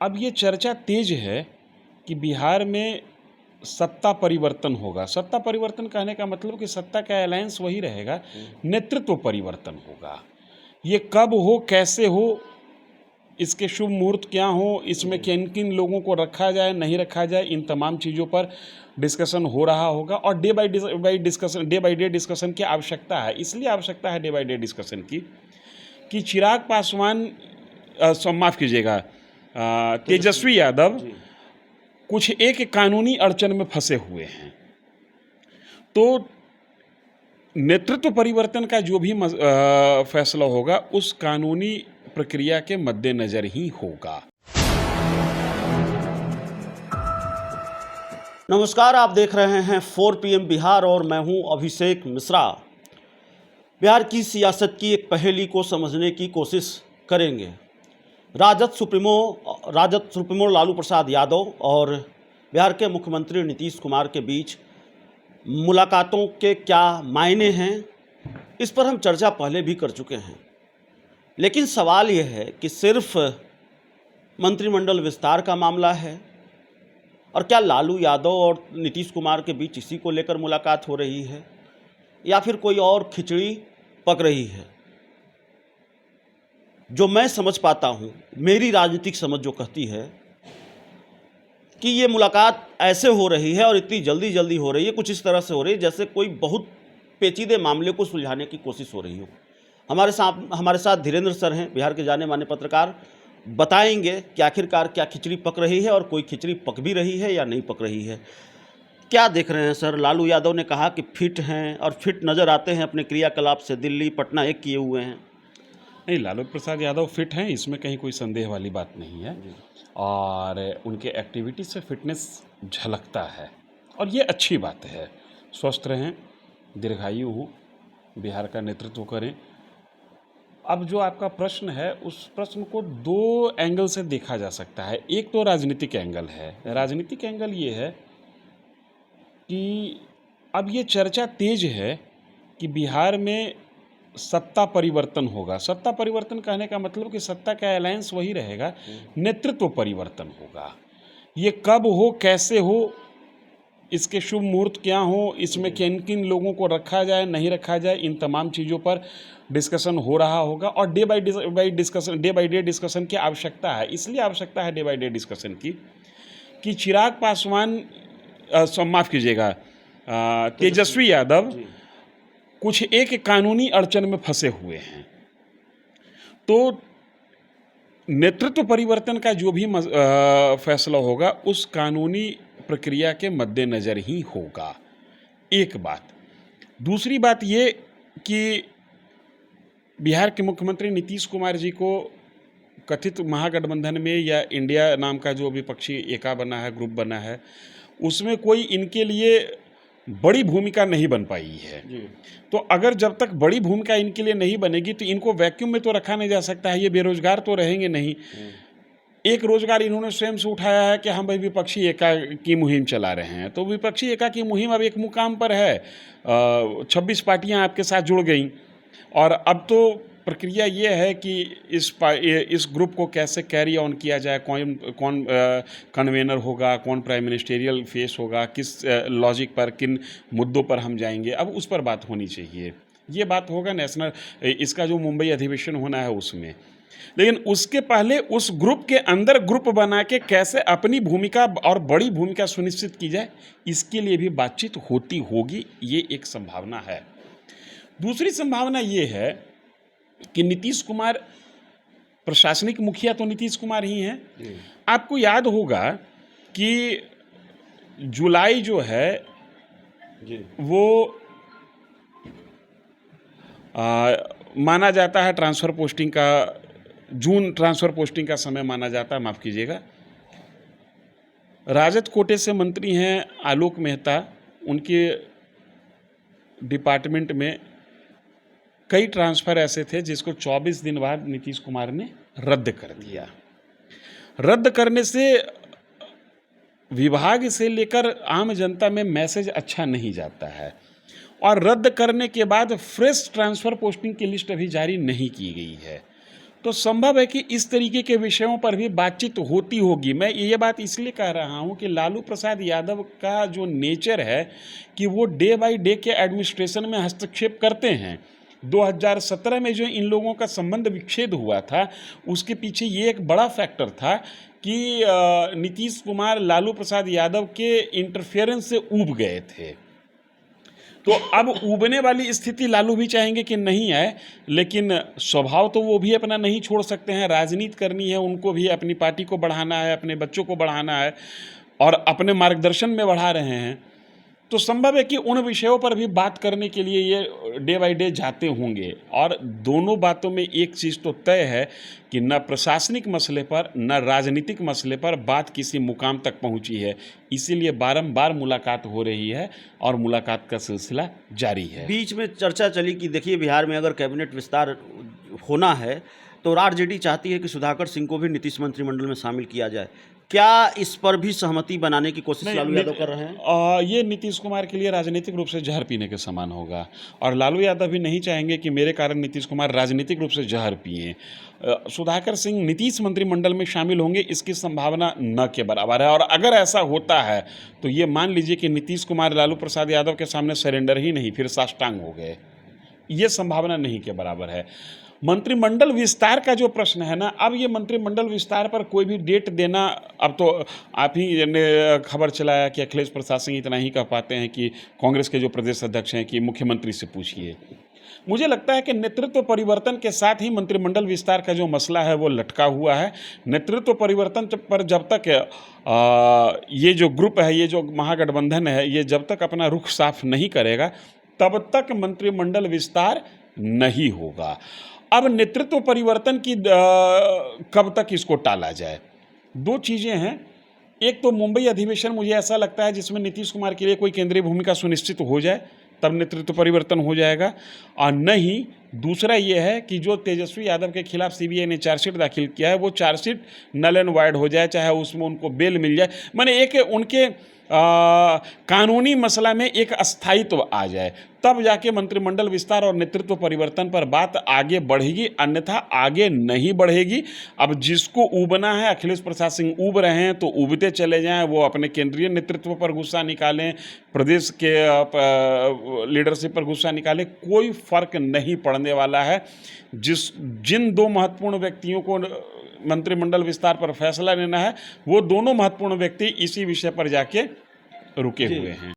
अब ये चर्चा तेज है कि बिहार में सत्ता परिवर्तन होगा। सत्ता परिवर्तन कहने का मतलब कि सत्ता का अलायंस वही रहेगा, नेतृत्व परिवर्तन होगा। ये कब हो, कैसे हो, इसके शुभ मुहूर्त क्या हो, इसमें किन किन लोगों को रखा जाए नहीं रखा जाए, इन तमाम चीज़ों पर डिस्कशन हो रहा होगा। और डे बाय डे डिस्कशन की आवश्यकता है। इसलिए आवश्यकता है डे बाय डे डिस्कशन की कि चिराग पासवान माफ़ कीजिएगा, तेजस्वी यादव कुछ एक कानूनी अड़चन में फंसे हुए हैं। तो नेतृत्व परिवर्तन का जो भी फैसला होगा उस कानूनी प्रक्रिया के मद्देनजर ही होगा। नमस्कार, आप देख रहे हैं 4 PM बिहार और मैं हूं अभिषेक मिश्रा। बिहार की सियासत की एक पहेली को समझने की कोशिश करेंगे। राजद सुप्रीमो लालू प्रसाद यादव और बिहार के मुख्यमंत्री नीतीश कुमार के बीच मुलाकातों के क्या मायने हैं, इस पर हम चर्चा पहले भी कर चुके हैं। लेकिन सवाल यह है कि सिर्फ मंत्रिमंडल विस्तार का मामला है और क्या लालू यादव और नीतीश कुमार के बीच इसी को लेकर मुलाकात हो रही है या फिर कोई और खिचड़ी पक रही है। जो मैं समझ पाता हूँ, मेरी राजनीतिक समझ जो कहती है कि ये मुलाकात ऐसे हो रही है और इतनी जल्दी हो रही है, कुछ इस तरह से हो रही है जैसे कोई बहुत पेचीदे मामले को सुलझाने की कोशिश हो रही हो। हमारे साथ धीरेन्द्र सर हैं, बिहार के जाने माने पत्रकार, बताएंगे कि आखिरकार क्या खिचड़ी पक रही है और कोई खिचड़ी पक भी रही है या नहीं पक रही है। क्या देख रहे हैं सर? लालू यादव ने कहा कि फिट हैं और फिट नज़र आते हैं अपने क्रियाकलाप से, दिल्ली पटना एक किए हुए हैं। नहीं, लालू प्रसाद यादव फिट हैं, इसमें कहीं कोई संदेह वाली बात नहीं है। और उनके एक्टिविटी से फिटनेस झलकता है और ये अच्छी बात है। स्वस्थ रहें, दीर्घायु हो, बिहार का नेतृत्व करें। अब जो आपका प्रश्न है, उस प्रश्न को 2 एंगल से देखा जा सकता है। एक तो राजनीतिक एंगल है। राजनीतिक एंगल ये है कि अब ये चर्चा तेज है कि बिहार में सत्ता परिवर्तन होगा। सत्ता परिवर्तन कहने का मतलब कि सत्ता का अलायंस वही रहेगा, नेतृत्व परिवर्तन होगा। ये कब हो, कैसे हो, इसके शुभ मुहूर्त क्या हो, इसमें किन किन लोगों को रखा जाए नहीं रखा जाए, इन तमाम चीज़ों पर डिस्कशन हो रहा होगा। और डे बाय डे डिस्कशन की आवश्यकता है। इसलिए आवश्यकता है डे बाय डे डिस्कशन की कि चिराग पासवान माफ़ कीजिएगा, तेजस्वी यादव कुछ एक कानूनी अड़चन में फंसे हुए हैं। तो नेतृत्व परिवर्तन का जो भी फैसला होगा उस कानूनी प्रक्रिया के मद्देनजर ही होगा। एक बात। दूसरी बात ये कि बिहार के मुख्यमंत्री नीतीश कुमार जी को कथित महागठबंधन में या इंडिया नाम का जो विपक्षी एका बना है, ग्रुप बना है, उसमें कोई इनके लिए बड़ी भूमिका नहीं बन पाई है। तो अगर जब तक बड़ी भूमिका इनके लिए नहीं बनेगी तो इनको वैक्यूम में तो रखा नहीं जा सकता है। ये बेरोजगार तो रहेंगे नहीं। एक रोजगार इन्होंने स्वयं से उठाया है कि हम भाई विपक्षी एका की मुहिम चला रहे हैं। तो विपक्षी एका की मुहिम अब एक मुकाम पर है। 26 पार्टियां आपके साथ जुड़ गई और अब तो प्रक्रिया ये है कि इस ग्रुप को कैसे कैरी ऑन किया जाए, कौन कन्वेनर होगा, कौन प्राइम मिनिस्टेरियल फेस होगा, किस लॉजिक पर, किन मुद्दों पर हम जाएंगे, अब उस पर बात होनी चाहिए। ये बात होगा नेशनल, इसका जो मुंबई अधिवेशन होना है उसमें। लेकिन उसके पहले उस ग्रुप के अंदर ग्रुप बना के कैसे अपनी भूमिका और बड़ी भूमिका सुनिश्चित की जाए, इसके लिए भी बातचीत होती होगी। ये एक संभावना है। दूसरी संभावना ये है कि नीतीश कुमार, प्रशासनिक मुखिया तो नीतीश कुमार ही हैं। आपको याद होगा कि जुलाई जो है वो माना जाता है ट्रांसफ़र पोस्टिंग का, जून ट्रांसफ़र पोस्टिंग का समय माना जाता है, माफ़ कीजिएगा। राजद कोटे से मंत्री हैं आलोक मेहता, उनके डिपार्टमेंट में कई ट्रांसफ़र ऐसे थे जिसको 24 दिन बाद नीतीश कुमार ने रद्द कर दिया। रद्द करने से विभाग से लेकर आम जनता में मैसेज अच्छा नहीं जाता है और रद्द करने के बाद फ्रेश ट्रांसफ़र पोस्टिंग की लिस्ट अभी जारी नहीं की गई है। तो संभव है कि इस तरीके के विषयों पर भी बातचीत होती होगी। मैं ये बात इसलिए कह रहा हूँ कि लालू प्रसाद यादव का जो नेचर है कि वो डे बाय डे के एडमिनिस्ट्रेशन में हस्तक्षेप करते हैं। 2017 में जो इन लोगों का संबंध विच्छेद हुआ था, उसके पीछे ये एक बड़ा फैक्टर था कि नीतीश कुमार लालू प्रसाद यादव के इंटरफेरेंस से ऊब गए थे। तो अब ऊबने वाली स्थिति लालू भी चाहेंगे कि नहीं आए, लेकिन स्वभाव तो वो भी अपना नहीं छोड़ सकते हैं। राजनीति करनी है उनको भी, अपनी पार्टी को बढ़ाना है, अपने बच्चों को बढ़ाना है और अपने मार्गदर्शन में बढ़ा रहे हैं। तो संभव है कि उन विषयों पर भी बात करने के लिए ये डे बाय डे जाते होंगे। और दोनों बातों में एक चीज़ तो तय है कि न प्रशासनिक मसले पर न राजनीतिक मसले पर बात किसी मुकाम तक पहुंची है, इसीलिए बारंबार मुलाकात हो रही है और मुलाकात का सिलसिला जारी है। बीच में चर्चा चली कि देखिए बिहार में अगर कैबिनेट विस्तार होना है तो आरजेडी चाहती है कि सुधाकर सिंह को भी नीतीश मंत्रिमंडल में शामिल किया जाए। क्या इस पर भी सहमति बनाने की कोशिश लालू यादव कर रहे हैं? ये नीतीश कुमार के लिए राजनीतिक रूप से जहर पीने के समान होगा और लालू यादव भी नहीं चाहेंगे कि मेरे कारण नीतीश कुमार राजनीतिक रूप से जहर पिए। सुधाकर सिंह नीतीश मंत्रिमंडल में शामिल होंगे, इसकी संभावना न के बराबर है। और अगर ऐसा होता है तो ये मान लीजिए कि नीतीश कुमार लालू प्रसाद यादव के सामने सरेंडर ही नहीं, फिर साष्टांग हो गए। ये संभावना नहीं के बराबर है। मंत्रिमंडल विस्तार का जो प्रश्न है ना, अब ये मंत्रिमंडल विस्तार पर कोई भी डेट देना, अब तो आप ही ने खबर चलाया कि अखिलेश प्रसाद सिंह इतना ही कह पाते हैं कि कांग्रेस के जो प्रदेश अध्यक्ष हैं कि मुख्यमंत्री से पूछिए। मुझे लगता है कि नेतृत्व परिवर्तन के साथ ही मंत्रिमंडल विस्तार का जो मसला है वो लटका हुआ है। नेतृत्व परिवर्तन पर जब तक ये जो ग्रुप है, ये जो महागठबंधन है, ये जब तक अपना रुख साफ नहीं करेगा तब तक मंत्रिमंडल विस्तार नहीं होगा। अब नेतृत्व परिवर्तन की कब तक इसको टाला जाए, दो चीज़ें हैं। एक तो मुंबई अधिवेशन मुझे ऐसा लगता है जिसमें नीतीश कुमार के लिए कोई केंद्रीय भूमिका सुनिश्चित हो जाए, तब नेतृत्व परिवर्तन हो जाएगा। और नहीं, दूसरा ये है कि जो तेजस्वी यादव के खिलाफ सीबीआई ने चार्जशीट दाखिल किया है वो चार्जशीट नल एंड वाइड हो जाए, चाहे उसमें उनको बेल मिल जाए। माने एक उनके कानूनी मसला में एक अस्थायित्व आ जाए, तब जाके मंत्रिमंडल विस्तार और नेतृत्व परिवर्तन पर बात आगे बढ़ेगी, अन्यथा आगे नहीं बढ़ेगी। अब जिसको ऊबना है, अखिलेश प्रसाद सिंह ऊब रहे हैं तो ऊबते चले जाएं, वो अपने केंद्रीय नेतृत्व पर गुस्सा निकालें, प्रदेश के लीडरशिप पर गुस्सा निकालें, कोई फर्क नहीं पड़ने वाला है। जिन दो महत्वपूर्ण व्यक्तियों को मंत्रिमंडल विस्तार पर फैसला लेना है, वो दोनों महत्वपूर्ण व्यक्ति इसी विषय पर जाके रुके हुए हैं।